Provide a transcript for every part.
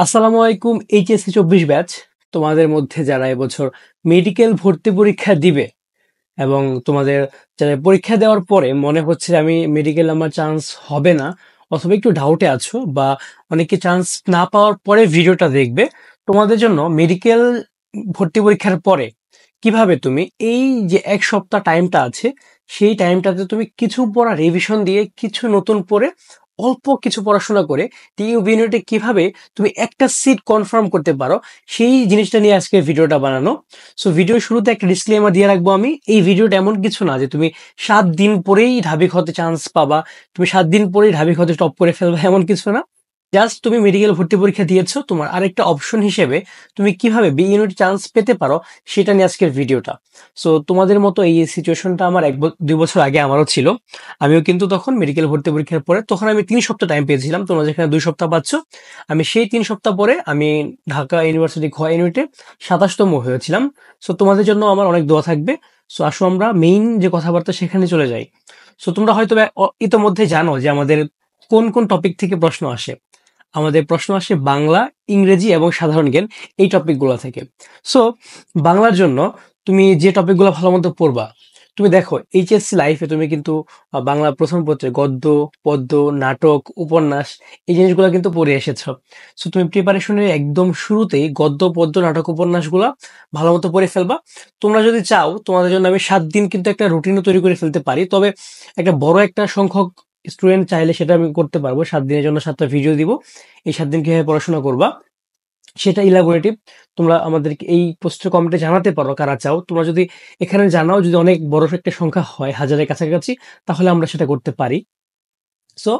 আসসালামু আলাইকুম। HSC 24 batch তোমাদের মধ্যে যারা এবছর মেডিকেল ভর্তি পরীক্ষা দিবে এবং তোমাদের যারা পরীক্ষা দেওয়ার পরে মনে হচ্ছে আমি মেডিকেল আমার চান্স হবে না অথবা একটু ডাউটে আছো বা অনেকে চান্স না পাওয়ার পরে ভিডিওটা দেখবে, তোমাদের জন্য মেডিকেল ভর্তি পরীক্ষার পরে কিভাবে তুমি এই যে এক সপ্তাহ টাইমটা আছে সেই টাইমটাতে তুমি কিছু পড়া রিভিশন দিয়ে কিছু নতুন পড়ে অল্প কিছু পড়াশোনা করে টিউব ইউনিটে কিভাবে তুমি একটা সিট কনফার্ম করতে পারো সেই জিনিসটা নিয়ে আজকে ভিডিওটা বানানো। সো ভিডিওর শুরুতে একটা ডিসক্লেমার দিয়ে রাখবো, আমি এই ভিডিওটা এমন কিছু না যে তুমি 7 দিন পরেই ঢাবিক হতে চান্স পাবা, তুমি 7 দিন পরেই ঢাবিক হতে টপ করে ফেলবা, এমন কিছু না। জাস্ট তুমি মেডিকেল ভর্তি পরীক্ষা দিয়েছো, তোমার আরেকটা অপশন হিসেবে তুমি কিভাবে বি ইউনিট চান্স পেতে পারো সেটা নিয়ে আজকের ভিডিওটা। সো তোমাদের মতো এই সিচুয়েশনটা আমার 2 বছর আগে আমারও ছিল। আমিও কিন্তু তখন মেডিকেল ভর্তি পরীক্ষার পরে তখন আমি 3 সপ্তাহ টাইম পেয়েছিলাম, তোমরা যেখানে 2 সপ্তাহ পাচ্ছ আমি সেই 3 সপ্তাহ পরে আমি ঢাকা ইউনিভার্সিটি খ ইউনিটে 27তম হয়েছিলাম। সো তোমাদের জন্য আমার অনেক দোয়া থাকবে। সো আসো আমরা মেইন যে কথাবার্তা সেখানে চলে যাই। সো তোমরা হয়তো ইতোমধ্যে জানো যে আমাদের কোন কোন টপিক থেকে প্রশ্ন আসে। আমাদের প্রশ্ন আসে বাংলা, ইংরেজি এবং সাধারণ জ্ঞান, এই টপিকগুলো থেকে। সো বাংলার জন্য তুমি যে টপিকগুলো ভালো মতো পড়বা, তুমি দেখো এইচএসসি লাইফে তুমি কিন্তু বাংলা প্রথম পত্রে গদ্য, পদ্য, নাটক, উপন্যাস এই জিনিসগুলো কিন্তু পড়ে এসেছো। সো তুমি প্রিপারেশনের একদম শুরুতেই গদ্য, পদ্য, নাটক, উপন্যাসগুলো ভালো মতো পড়ে ফেলবা। তোমরা যদি চাও তোমাদের জন্য আমি 7 দিন কিন্তু একটা রুটিনও তৈরি করে ফেলতে পারি, তবে একটা বড় একটা সংখ্যক স্টুডেন্ট চাইলে সেটা আমি করতে পারবো। 7 দিনের জন্য 7টা ভিডিও দিব, এই 7 দিন কিভাবে পড়াশোনা করবা সেটা ইলাবোরেটিভ। তোমরা আমাদেরকে এই পোস্টের কমেন্টে জানাতে পারো কারা চাও। তোমরা যদি এখানে জানাও, যদি অনেক বড় একটা সংখ্যা হয়, হাজারের কাছাকাছি, তাহলে আমরা সেটা করতে পারি। সো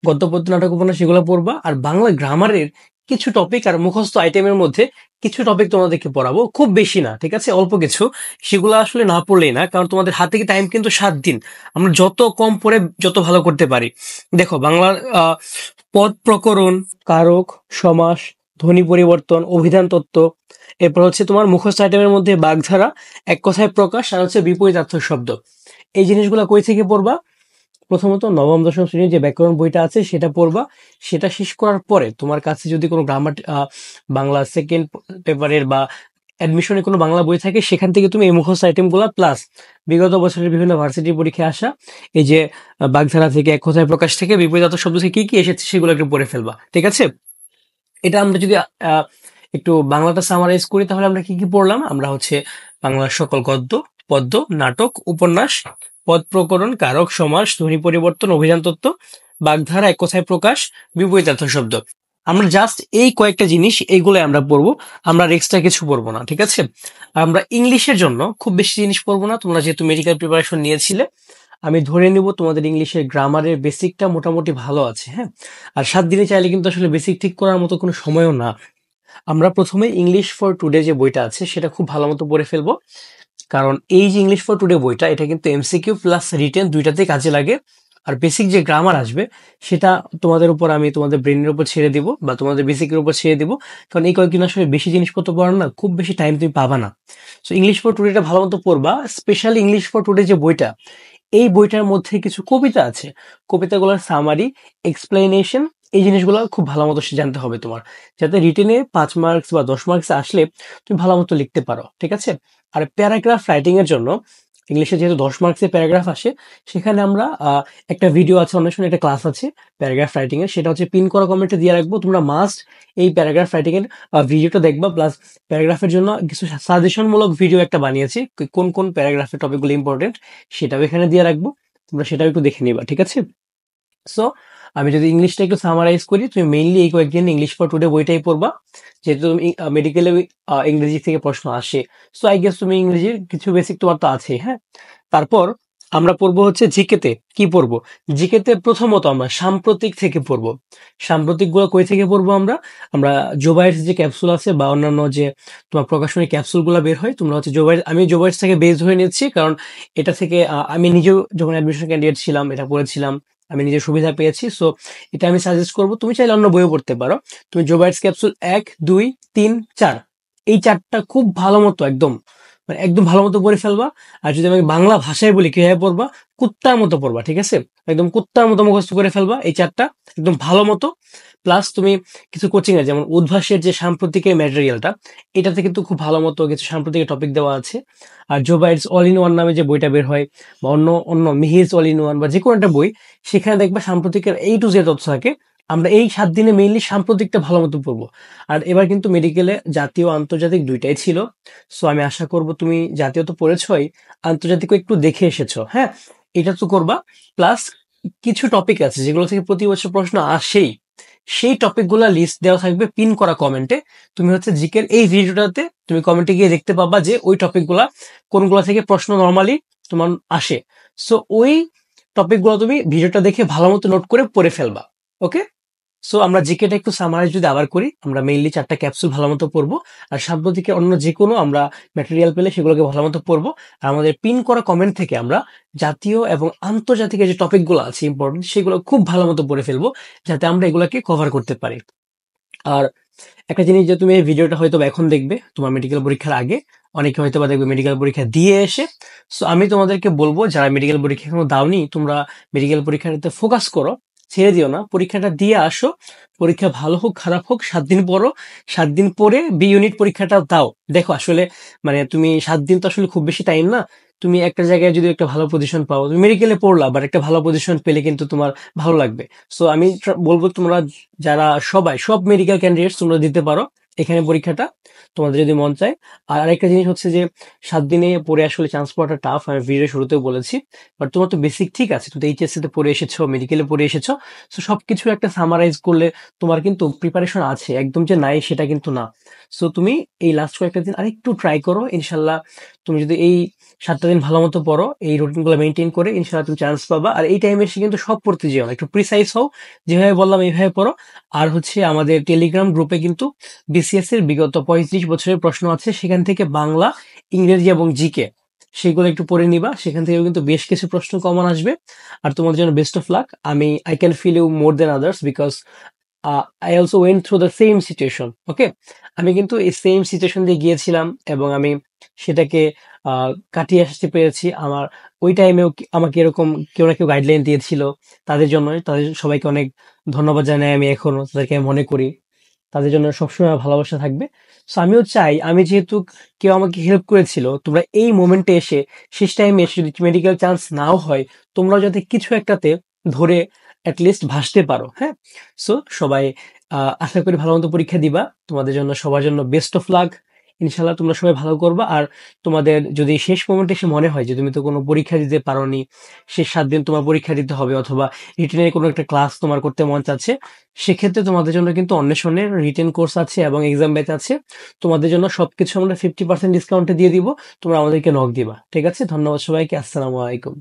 গদ্য, পদ্য, নাটক, উপন্যাস সেগুলো পড়বা। আর বাংলা গ্রামারের কিছু টপিক আর মুখস্থ আইটেমের মধ্যে কিছু টপিক তোমাদেরকে পড়াবো, খুব বেশি না, ঠিক আছে, অল্প কিছু। সেগুলো আসলে না পড়লেই না, কারণ তোমাদের হাতে কি টাইম কিন্তু 7 দিন। আমরা যত কম পড়ে যত ভালো করতে পারি। দেখো বাংলার পদ প্রকরণ, কারক, সমাস, ধ্বনি পরিবর্তন, অভিধান তত্ত্ব, এরপর হচ্ছে তোমার মুখস্থ আইটেমের মধ্যে বাগধারা, এক কথায় প্রকাশ, আর হচ্ছে বিপরীতার্থক শব্দ। এই জিনিসগুলো কই থেকে পড়বা? প্রথমত নবম দশম শ্রেণীর যে ব্যাকরণ বইটা আছে সেটা পড়বা। সেটা শেষ করার পরে তোমার কাছে যদি কোনো গ্রামার বাংলা সেকেন্ড পেপারের বা অ্যাডমিশনে কোনো বাংলা বই থাকে, সেখান থেকে তুমি এই মুখস্থ আইটেমগুলো প্লাস বিগত বছরের বিভিন্ন ভার্সিটি পরীক্ষায় আসা এই যে বাগধারা থেকে, এক কথায় প্রকাশ থেকে, বিপরীতার্থক শব্দ থেকে কি কি এসেছে সেগুলো একটু পড়ে ফেলবা, ঠিক আছে। এটা আমরা যদি একটু বাংলাটা সামারাইজ করি, তাহলে আমরা কি কি পড়লাম? আমরা হচ্ছে বাংলার সকল গদ্য, পদ্য, নাটক, উপন্যাস, পদ প্রকরণ, কারক, সমাস, ধ্বনি পরিবর্তন, অভিধান তত্ত্ব, বাগধারা, এক কথায় প্রকাশ, বিপরীতার্থ শব্দ। আমরা জাস্ট এই কয়েকটা জিনিস এইগুলো আমরা পড়বো, আমরা এক্সট্রা কিছু পড়বো না, ঠিক আছে। আমরা ইংলিশের জন্য খুব বেশি জিনিস পড়বো না। তোমরা যেহেতু মেডিকেল প্রিপারেশন নিয়েছিলে, আমি ধরে নিব তোমাদের ইংলিশের গ্রামারের বেসিকটা মোটামুটি ভালো আছে, হ্যাঁ। আর 7 দিনে চাইলে কিন্তু আসলে বেসিক ঠিক করার মতো কোনো সময়ও না। আমরা প্রথমে ইংলিশ ফর টুডে যে বইটা আছে সেটা খুব ভালো মতো পড়ে ফেলবো, কারণ এই যে ইংলিশ ফর টুডে বইটা, এটা কিন্তু এমসিকিউ প্লাস রিটেন দুইটাতেই কাজে লাগে। আর বেসিক যে গ্রামার আসবে সেটা তোমাদের উপর, আমি তোমাদের ব্রেনের উপর ছেড়ে দিব বা তোমাদের বেসিকের উপর ছেড়ে দিব, কারণ এই কয়েকদিন আসলে বেশি জিনিসপত্র পড়ার না, খুব বেশি টাইম তুমি পাবা না। সো ইংলিশ ফর টুডেটা ভালো মতো পড়বা। স্পেশালি ইংলিশ ফর টুডে যে বইটা, এই বইটার মধ্যে কিছু কবিতা আছে, কবিতাগুলোর সামারি, এক্সপ্লেনেশন, এই জিনিসগুলো খুব ভালো মতো জানতে হবে তোমার, যাতে রিটেনে 5 মার্কস বা 10 মার্কস আসলে তুমি ভালো মতো লিখতে পারো, ঠিক আছে। আর প্যারাগ্রাফ রাইটিং এর জন্য ইংলিশে যেহেতু 10 মার্কসের প্যারাগ্রাফ আসে, সেখানে আমরা একটা ভিডিও আছে, অনেক সময় একটা ক্লাস আছে প্যারাগ্রাফ রাইটিং এর, সেটা হচ্ছে পিন করা কমেন্টে দিয়ে রাখবো। তোমরা মাস্ট এই প্যারাগ্রাফ রাইটিং এর ভিডিওটা দেখবা, প্লাস প্যারাগ্রাফের জন্য কিছু সাজেশনমূলক ভিডিও একটা বানিয়েছি, কোন কোন প্যারাগ্রাফের টপিকগুলো ইম্পর্টেন্ট সেটাও এখানে দিয়ে রাখবো, তোমরা সেটাও একটু দেখে নিবা, ঠিক আছে। সো আমি যদি ইংলিশটা একটু সামারাইজ করি, তুমি মেইনলি এই কয়েকদিন ইংলিশ ফর টুডে বইটাই পড়বা, যেহেতু তুমি মেডিকেলে ইংরেজি থেকে প্রশ্ন আসে। সো আই গেস তুমি ইংরেজির কিছু বেসিক তোমার তো আছে, হ্যাঁ। তারপর আমরা পড়বো হচ্ছে জিকেতে। কি পড়বো? জিকেতে প্রথমত আমরা সাম্প্রতিক থেকে পড়বো। সাম্প্রতিক গুলো কই থেকে পড়বো? আমরা আমরা জোবাইটস যে ক্যাপসুল আছে বা অন্যান্য যে তোমার প্রকাশনী ক্যাপসুল গুলো বের হয়, তোমরা হচ্ছে জোবাইট, আমি জোবাইটস থেকে বেস হয়ে নিচ্ছি, কারণ এটা থেকে আমি নিজেও যখন অ্যাডমিশন ক্যান্ডিডেট ছিলাম এটা পড়েছিলাম, আমি নিজের সুবিধা পেয়েছি। সো এটা আমি সাজেস্ট করবো, তুমি চাইলে অন্য বইও পড়তে পারো। তুমি জোবাইটস ক্যাপসুল 1, 2, 3, 4, এই 4টা খুব ভালো মতো একদম মানে একদম ভালো মতো পড়ে ফেলবা। আর যদি আমি বাংলা ভাষায় বলি কিভাবে পড়বা, কুত্তার মতো পড়বা, ঠিক আছে? একদম কুত্তার মতো মুখস্থ করে ফেলবা এই চারটা একদম ভালো মতো। প্লাস তুমি কিছু কোচিং এ যেমন উদ্ভাসের যে সাম্প্রতিকের ম্যাটেরিয়ালটা, এটাতে কিন্তু খুব ভালো মতো কিছু সাম্প্রতিক টপিক দেওয়া আছে। আর জোবাইটস অল ইন ওয়ান নামে যে বইটা বের হয়, বা অন্য অন্য মিহিরস অল ইন ওয়ান বা যে কোনো একটা বই, সেখানে দেখবা সাম্প্রতিকের এই টু যে তথ্য থাকে। আমরা এই 7 দিনে মেইনলি সাম্প্রতিকটা ভালো মতো পড়বো। আর এবার কিন্তু মেডিকেলে জাতীয় আন্তর্জাতিক দুইটাই ছিল। সো আমি আশা করব তুমি জাতীয় তো পড়েছই, আন্তর্জাতিকও একটু দেখে এসেছো, হ্যাঁ? এটা তো করবা। প্লাস কিছু টপিক আছে যেগুলো থেকে প্রতি বছর প্রশ্ন আসেই, সেই টপিকগুলো লিস্ট দেওয়া থাকবে পিন করা কমেন্টে। তুমি হচ্ছে জিকের এই ভিডিওটাতে তুমি কমেন্টে গিয়ে দেখতে পাবা যে ওই টপিকগুলা কোনগুলো থেকে প্রশ্ন নর্মালি তোমার আসে। সো ওই টপিকগুলো তুমি ভিডিওটা দেখে ভালো মতো নোট করে পড়ে ফেলবা। ওকে? সো আমরা জিকেটা একটু সামারাইজ যদি আবার করি, আমরা মেইনলি 4টা ক্যাপসুল ভালো মতো পড়বো। আর সাম্প্রতিকের অন্য যে কোনো আমরা ম্যাটেরিয়াল পেলে সেগুলোকে ভালো মতো পড়বো। আর আমাদের পিন করা কমেন্ট থেকে আমরা জাতীয় এবং আন্তর্জাতিক যে টপিকগুলো আছে ইম্পর্টেন্ট, সেগুলো খুব ভালো মতো পড়ে ফেলবো, যাতে আমরা এগুলোকে কভার করতে পারি। আর একটা জিনিস, যে তুমি এই ভিডিওটা হয়তো বা এখন দেখবে তোমার মেডিকেল পরীক্ষার আগে, অনেকে হয়তো বা দেখবে মেডিকেল পরীক্ষা দিয়ে এসে। সো আমি তোমাদেরকে বলবো, যারা মেডিকেল পরীক্ষা এখনো দাওনি, তোমরা মেডিকেল পরীক্ষাটাতে ফোকাস করো, ছেড়ে দিও না, পরীক্ষাটা দিয়ে আসো। পরীক্ষা ভালো হোক খারাপ হোক, 7 দিন পড়ো, 7 দিন পরে বি ইউনিট পরীক্ষাটা দাও। দেখো আসলে মানে তুমি 7 দিন তো আসলে খুব বেশি টাইম না। তুমি একটা জায়গায় যদি একটা ভালো পজিশন পাও, তুমি মেডিকেলে পড়লা, বাট একটা ভালো পজিশন পেলে কিন্তু তোমার ভালো লাগবে। সো আমি বলবো তোমরা যারা সবাই সব মেডিকেল ক্যান্ডিডেটস তোমরা দিতে পারো এখানে পরীক্ষাটা, তোমাদের যদি মন চায়। আর আরেকটা জিনিস হচ্ছে যে 7 দিনে পড়ে আসলে চান্স পাওয়াটা টাফ, আমি ভিডিও শুরুতেও বলেছি। বাট তোমার তো বেসিক ঠিক আছে, তুমি তো এইচএসসি তে পড়ে এসেছো, মেডিকেলে পড়ে এসেছো। সো সবকিছু একটা সামারাইজ করলে তোমার কিন্তু প্রিপারেশন আছে, একদম যে নাই সেটা কিন্তু না। সো তুমি এই লাস্ট কয়েকটা দিন আরেকটু ট্রাই করো, ইনশাল্লাহ তুমি যদি এই 7টা দিন ভালো মতো পড়ো, এই রুটিনগুলো মেনটেন করে, ইনশাল্লাহ তুমি চান্স পাবা। আর এই টাইমে এসে কিন্তু সব পড়তে যেও না, একটু প্রিসাইজ হও, যেভাবে বললাম এইভাবে পড়ো। আর হচ্ছে আমাদের টেলিগ্রাম গ্রুপে কিন্তু বিসিএস এর বিগত 35 বছরের প্রশ্ন আছে, সেখান থেকে বাংলা, ইংরেজি এবং জিকে সেগুলো একটু পড়ে নিবা, সেখান থেকে কিন্তু বেশ কিছু প্রশ্ন কমন আসবে। আর তোমাদের জন্য best of luck. I can feel you more than others, because I also went through the same situation. Okay? আমি কিন্তু এই সেম সিচুয়েশন দিয়ে গিয়েছিলাম, এবং আমি সেটাকে কাটিয়ে আসতে পেরেছি। আমার ওই টাইমেও আমাকে এরকম কেউ না কেউ গাইডলাইন দিয়েছিল। তাদের জন্য, তাদের সবাইকে অনেক ধন্যবাদ জানাই, আমি এখনো তাদেরকে আমি মনে করি। তাদের জন্য সবসময় আমার ভালোবাসা থাকবে। সো আমিও চাই, আমি যেহেতু কেউ আমাকে হেল্প করেছিল, তোমরা এই মোমেন্টে এসে, শেষ টাইমে এসে যদি মেডিকেল চান্স নাও হয়, তোমরাও যাতে কিছু একটাতে ধরে অ্যাটলিস্ট ভাসতে পারো, হ্যাঁ? সো সবাই আশা করি ভালো মতো পরীক্ষা দিবা। তোমাদের জন্য সবার জন্য বেস্ট অফ লাক। ইনশাল্লাহ তোমরা সবাই ভালো করবা। আর তোমাদের যদি শেষ মোমেন্টে এসে মনে হয় যে তুমি তো কোনো পরীক্ষা দিতে পারোনি, শেষ 7 দিন তোমার পরীক্ষা দিতে হবে, অথবা রিটেনের কোনো একটা ক্লাস তোমার করতে মন চাচ্ছে, সেক্ষেত্রে তোমাদের জন্য কিন্তু অন্বেষণের রিটেন কোর্স আছে এবং এক্সাম ব্যাচ আছে। তোমাদের জন্য সবকিছু আমরা 50% ডিসকাউন্টে দিয়ে দিব। তোমরা আমাদেরকে নক দিবা, ঠিক আছে? ধন্যবাদ সবাইকে। আসসালামু আলাইকুম।